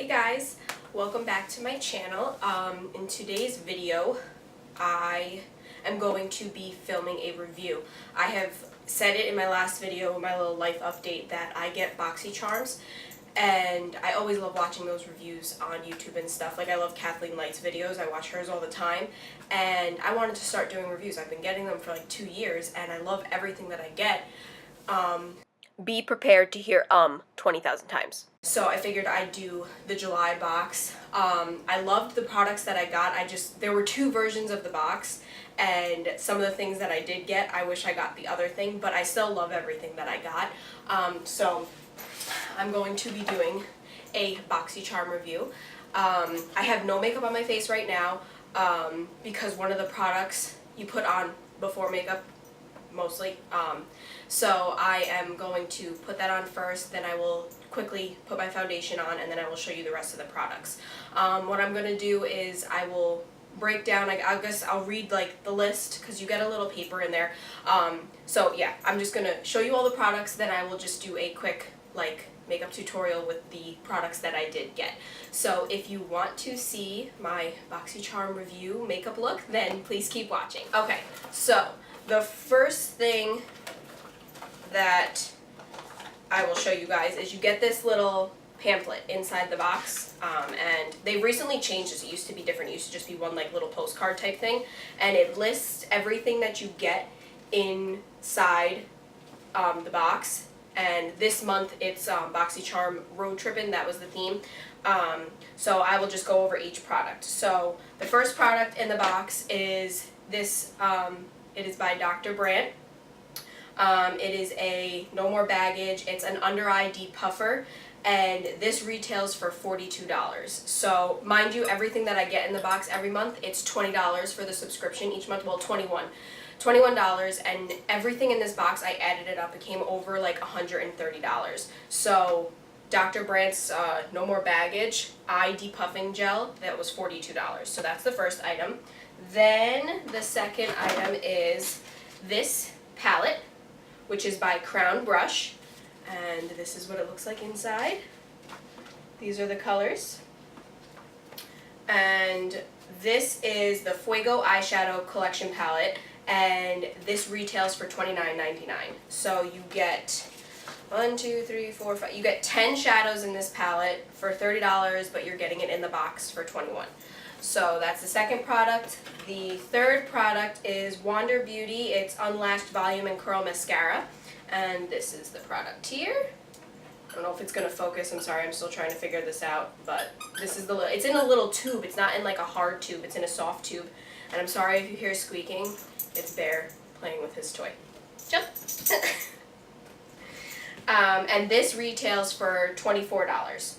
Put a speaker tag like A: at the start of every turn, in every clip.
A: Hey guys, welcome back to my channel. In today's video, I am going to be filming a review. I have said it in my last video, my little life update, that I get Boxy charms, and I always love watching those reviews on YouTube and stuff. Like, I love Kathleen Light's videos, I watch hers all the time, and I wanted to start doing reviews. I've been getting them for like 2 years, and I love everything that I get. Be prepared to hear 20,000 times. So I figured I'd do the July box. I loved the products that I got. There were 2 versions of the box, and some of the things that I did get, I wish I got the other thing, but I still love everything that I got. So I'm going to be doing a Boxy charm review. I have no makeup on my face right now because one of the products you put on before makeup mostly. So I am going to put that on first, then I will quickly put my foundation on, and then I will show you the rest of the products. What I'm going to do is I will break down, I guess I'll read like the list, because you get a little paper in there. So yeah, I'm just going to show you all the products, then I will just do a quick like makeup tutorial with the products that I did get. So if you want to see my Boxy charm review makeup look, then please keep watching. Okay, so the first thing that I will show you guys is you get this little pamphlet inside the box, and they recently changed this. It used to be different. It used to just be one like little postcard type thing, and it lists everything that you get inside the box. And this month it's Boxy Charm Road Trippin', that was the theme. So I will just go over each product. So the first product in the box is this, it is by Dr. Brandt. It is a no more baggage. It's an under eye depuffer, and this retails for $42. So mind you, everything that I get in the box every month, it's $20 for the subscription each month. Well, $21, and everything in this box, I added it up. It came over like $130. So Dr. Brandt's no more baggage eye depuffing gel, that was $42. So that's the first item. Then the second item is this palette, which is by Crown Brush, and this is what it looks like inside. These are the colors. And this is the Fuego Eyeshadow Collection Palette, and this retails for $29.99. So you get 1, 2, 3, 4, 5. You get 10 shadows in this palette for $30, but you're getting it in the box for $21. So that's the second product. The third product is Wander Beauty. It's Unlashed Volume and Curl Mascara. And this is the product here. I don't know if it's going to focus. I'm sorry, I'm still trying to figure this out. But this is it's in a little tube. It's not in like a hard tube. It's in a soft tube. And I'm sorry if you hear squeaking. It's Bear playing with his toy. Jump! And this retails for $24.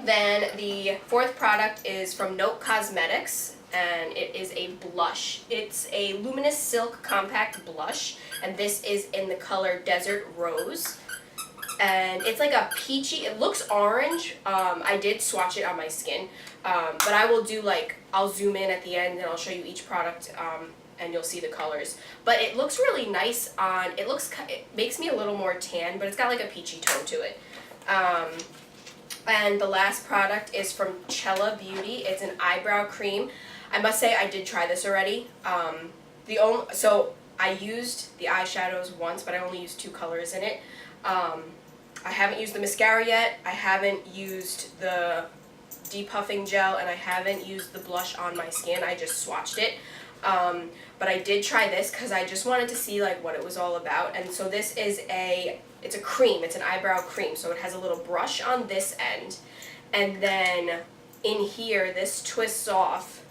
A: Then the fourth product is from Note Cosmetics, and it is a blush. It's a luminous silk compact blush, and this is in the color Desert Rose. And it's like a peachy, it looks orange. I did swatch it on my skin, but I will do I'll zoom in at the end and I'll show you each product, and you'll see the colors. But it looks really nice on, it makes me a little more tan, but it's got like a peachy tone to it. And the last product is from Cella Beauty. It's an eyebrow cream. I must say I did try this already. So I used the eyeshadows once, but I only used 2 colors in it. I haven't used the mascara yet. I haven't used the depuffing gel, and I haven't used the blush on my skin. I just swatched it. But I did try this because I just wanted to see like what it was all about. And so this is it's a cream. It's an eyebrow cream. So it has a little brush on this end, and then in here this twists off,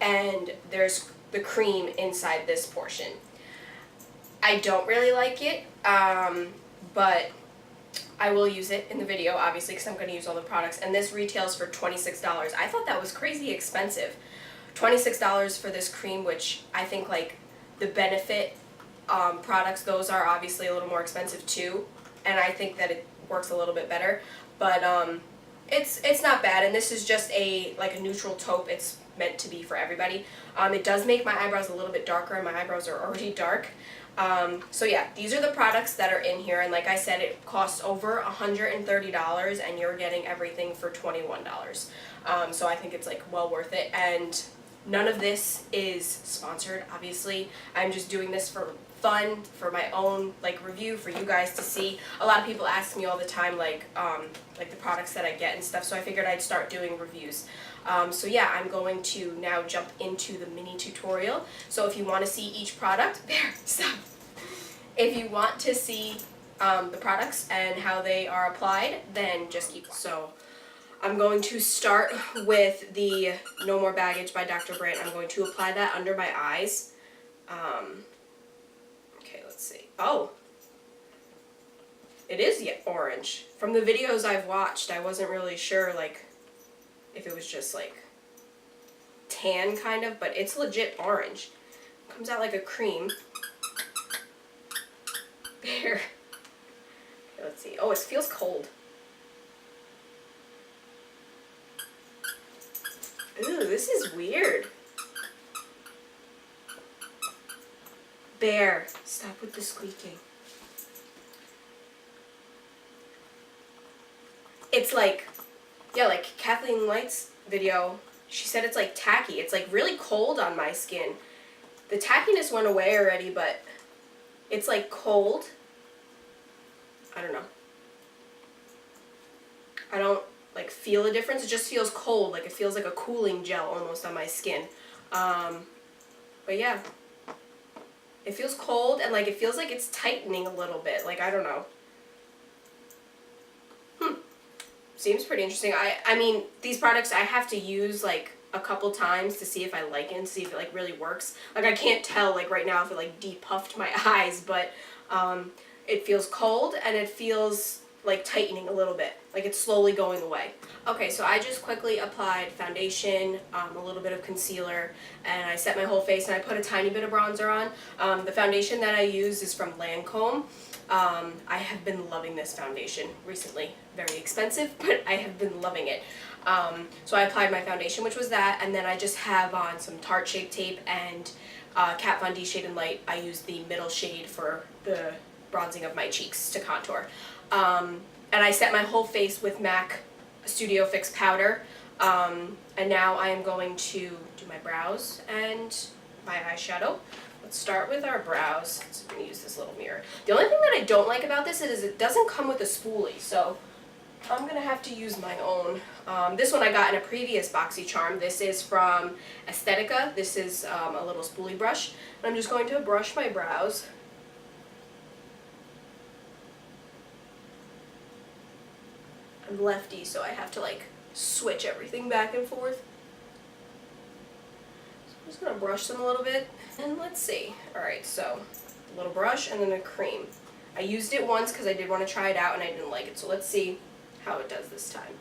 A: and there's the cream inside this portion. I don't really like it, but I will use it in the video, obviously, because I'm going to use all the products. And this retails for $26. I thought that was crazy expensive. $26 for this cream, which I think like the Benefit products, those are obviously a little more expensive too, and I think that it works a little bit better. But it's not bad, and this is just a neutral taupe. It's meant to be for everybody. It does make my eyebrows a little bit darker, and my eyebrows are already dark. So yeah, these are the products that are in here, and like I said, it costs over $130, and you're getting everything for $21. So I think it's like well worth it, and none of this is sponsored, obviously. I'm just doing this for fun, for my own like review, for you guys to see. A lot of people ask me all the time like the products that I get and stuff, so I figured I'd start doing reviews. So yeah, I'm going to now jump into the mini tutorial. So if you want to see each product, stop. If you want to see the products and how they are applied, then just keep watching. So I'm going to start with the No More Baggage by Dr. Brandt. I'm going to apply that under my eyes. Okay, let's see. Oh, it is yet orange. From the videos I've watched, I wasn't really sure like if it was just like tan kind of, but it's legit orange. It comes out like a cream. There. Let's see. Oh, it feels cold. Ooh, this is weird. Bear, stop with the squeaking. It's like, yeah, like Kathleen Light's video, she said it's like tacky. It's like really cold on my skin. The tackiness went away already, but it's like cold. I don't know. I don't like feel a difference. It just feels cold. Like it feels like a cooling gel almost on my skin. But yeah. It feels cold and like it feels like it's tightening a little bit. Like I don't know. Seems pretty interesting. I mean, these products I have to use like a couple times to see if I like it and see if it like really works. Like I can't tell like right now if it like depuffed my eyes, but it feels cold and it feels like tightening a little bit. Like it's slowly going away. Okay, so I just quickly applied foundation, a little bit of concealer, and I set my whole face and I put a tiny bit of bronzer on. The foundation that I use is from Lancome. I have been loving this foundation recently. Very expensive, but I have been loving it. So I applied my foundation, which was that, and then I just have on some Tarte Shape Tape and Kat Von D Shade and Light. I use the middle shade for the bronzing of my cheeks to contour. And I set my whole face with MAC Studio Fix powder. And now I am going to do my brows and my eyeshadow. Let's start with our brows. So I'm going to use this little mirror. The only thing that I don't like about this is it doesn't come with a spoolie, so I'm going to have to use my own. This one I got in a previous Boxy charm. This is from Aesthetica. This is a little spoolie brush. And I'm just going to brush my brows. I'm lefty, so I have to like switch everything back and forth. So I'm just going to brush them a little bit. And let's see. Alright, so a little brush and then a cream. I used it once because I did want to try it out and I didn't like it. So let's see how it does this time.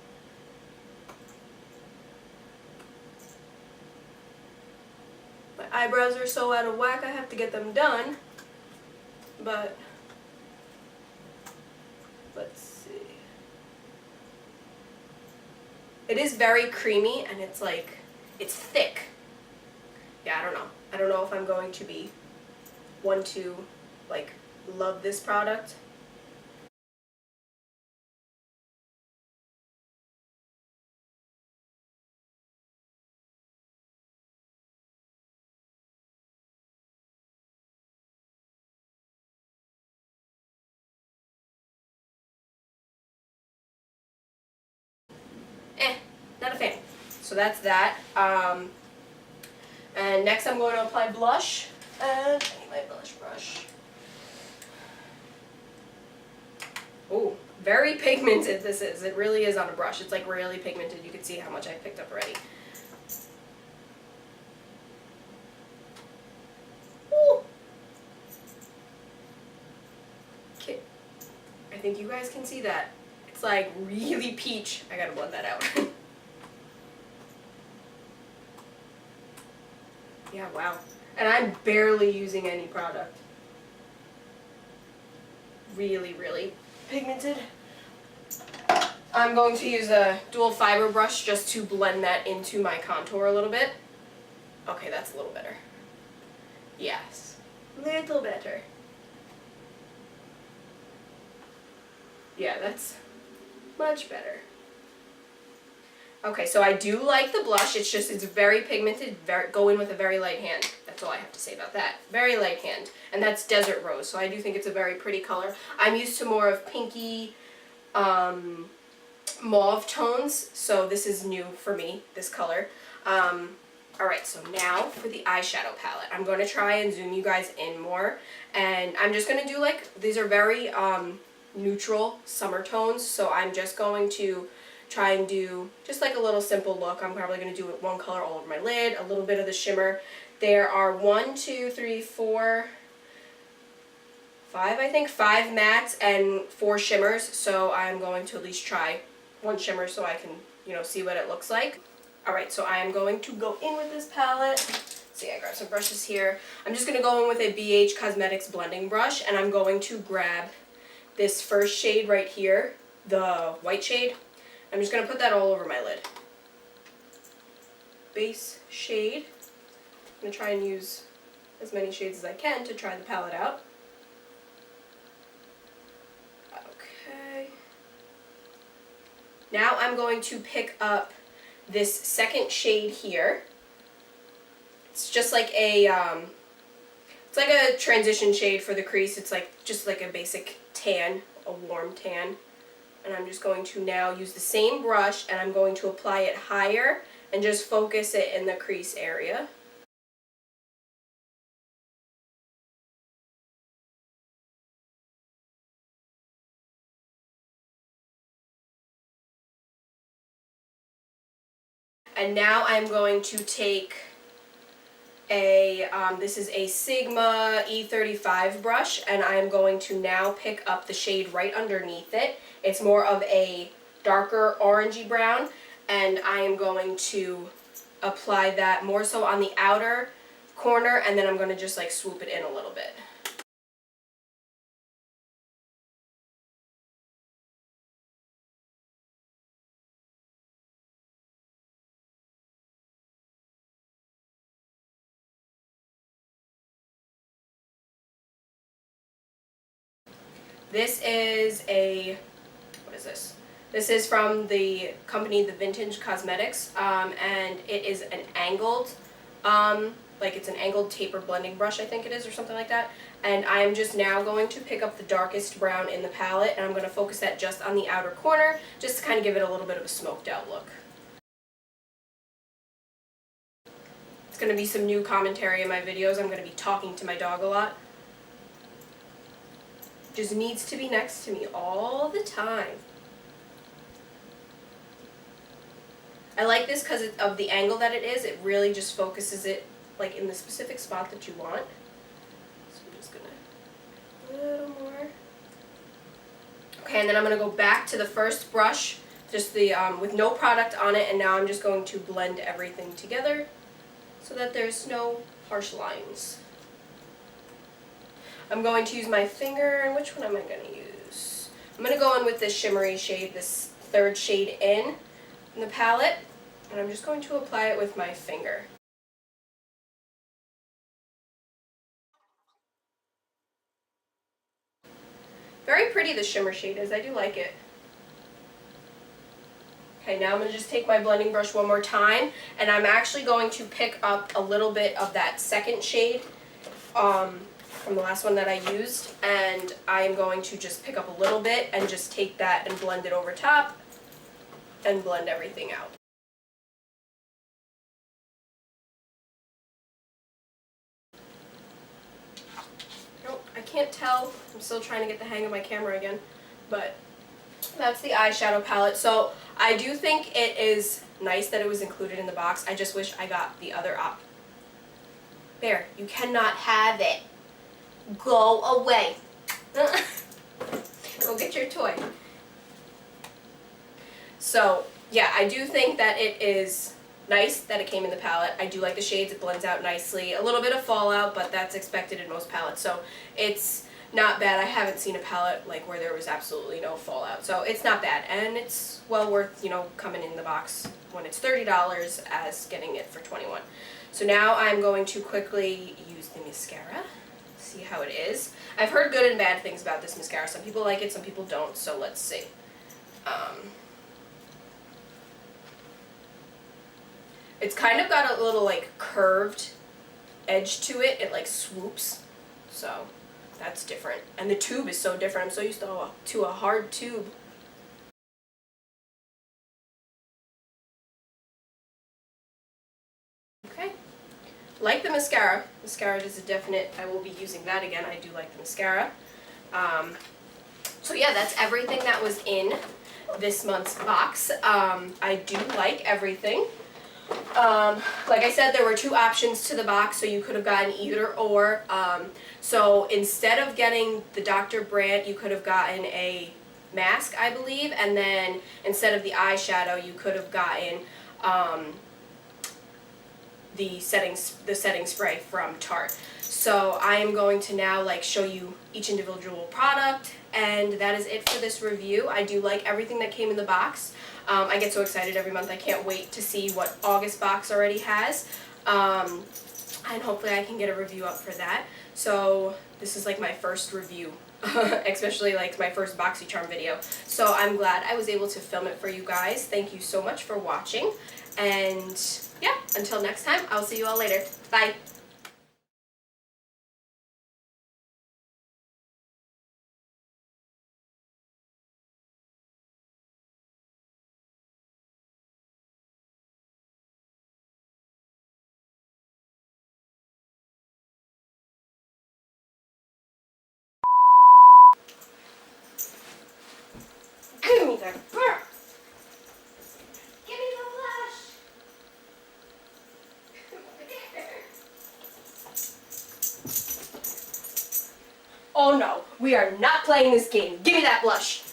A: My eyebrows are so out of whack I have to get them done. But let's see. It is very creamy and it's like, it's thick. Yeah, I don't know. I don't know if I'm going to be one to like love this product. Not a fan. So that's that. And next I'm going to apply blush. And I need my blush brush. Ooh, very pigmented this is. It really is on a brush. It's like really pigmented. You can see how much I picked up already. Ooh. Okay. I think you guys can see that. It's like really peach. I gotta blend that out. Yeah, wow. And I'm barely using any product. Really, really pigmented. I'm going to use a dual fiber brush just to blend that into my contour a little bit. Okay, that's a little better. Yes, little better. Yeah, that's much better. Okay, so I do like the blush. It's just, it's very pigmented. Go in with a very light hand. That's all I have to say about that. Very light hand. And that's Desert Rose, so I do think it's a very pretty color. I'm used to more of pinky, mauve tones, so this is new for me, this color. Alright, so now for the eyeshadow palette. I'm going to try and zoom you guys in more, and I'm just going to do like, these are very neutral summer tones, so I'm just going to try and do just like a little simple look. I'm probably going to do it one color all over my lid, a little bit of the shimmer. There are 1, 2, 3, 4, 5, I think, 5 mattes and 4 shimmers, so I'm going to at least try one shimmer so I can, you know, see what it looks like. Alright, so I am going to go in with this palette. Let's see, I grabbed some brushes here. I'm just going to go in with a BH Cosmetics blending brush, and I'm going to grab this first shade right here, the white shade. I'm just going to put that all over my lid. Base shade. I'm going to try and use as many shades as I can to try the palette out. Okay. Now I'm going to pick up this second shade here. It's just like a, it's like a transition shade for the crease. It's like, just like a basic tan, a warm tan. And I'm just going to now use the same brush, and I'm going to apply it higher and just focus it in the crease area. And now I'm going to take a, this is a Sigma E35 brush, and I'm going to now pick up the shade right underneath it. It's more of a darker orangey brown, and I am going to apply that more so on the outer corner, and then I'm going to just like swoop it in a little bit. This is a, what is this? This is from the company The Vintage Cosmetics, and it is an angled, like it's an angled taper blending brush, I think it is, or something like that. And I'm just now going to pick up the darkest brown in the palette, and I'm going to focus that just on the outer corner, just to kind of give it a little bit of a smoked out look. It's going to be some new commentary in my videos. I'm going to be talking to my dog a lot. Just needs to be next to me all the time. I like this because of the angle that it is. It really just focuses it like in the specific spot that you want. So I'm just gonna, a little more. Okay, and then I'm gonna go back to the first brush, just the with no product on it, and now I'm just going to blend everything together so that there's no harsh lines. I'm going to use my finger, and which one am I going to use? I'm going to go in with this shimmery shade, this third shade in the palette, and I'm just going to apply it with my finger. Very pretty the shimmer shade is, I do like it. Okay, now I'm going to just take my blending brush one more time, and I'm actually going to pick up a little bit of that second shade, from the last one that I used, and I am going to just pick up a little bit and just take that and blend it over top and blend everything out. Nope, I can't tell. I'm still trying to get the hang of my camera again, but that's the eyeshadow palette. So I do think it is nice that it was included in the box. I just wish I got the other op. Bear, you cannot have it. Go away. Go get your toy. So, yeah, I do think that it is nice that it came in the palette. I do like the shades. It blends out nicely. A little bit of fallout, but that's expected in most palettes. So, it's not bad. I haven't seen a palette like where there was absolutely no fallout. So, it's not bad. And it's well worth, you know, coming in the box when it's $30 as getting it for $21. So, now I'm going to quickly use the mascara. see how it is. I've heard good and bad things about this mascara. Some people like it, some people don't, so let's see. It's kind of got a little like curved edge to it. It like swoops, so that's different. And the tube is so different. I'm so used to a hard tube. Okay. Like the mascara. Mascara is a definite, I will be using that again. I do like the mascara. So yeah, that's everything that was in this month's box. I do like everything. Like I said, there were 2 options to the box, so you could have gotten either or. So instead of getting the Dr. Brandt, you could have gotten a mask, I believe, and then instead of the eyeshadow, you could have gotten the setting spray from Tarte. So I am going to now like show you each individual product, and that is it for this review. I do like everything that came in the box. I get so excited every month. I can't wait to see what August box already has. And hopefully I can get a review up for that. So this is like my first review, especially like my first BoxyCharm video. So I'm glad I was able to film it for you guys. Thank you so much for watching. And yeah, until next time, I'll see you all later. Bye. Give me the burr. Give me the blush. Oh no, we are not playing this game. Give me that blush.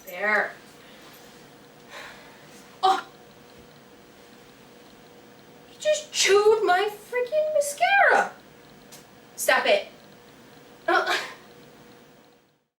A: There. Oh! You just chewed my freaking mascara.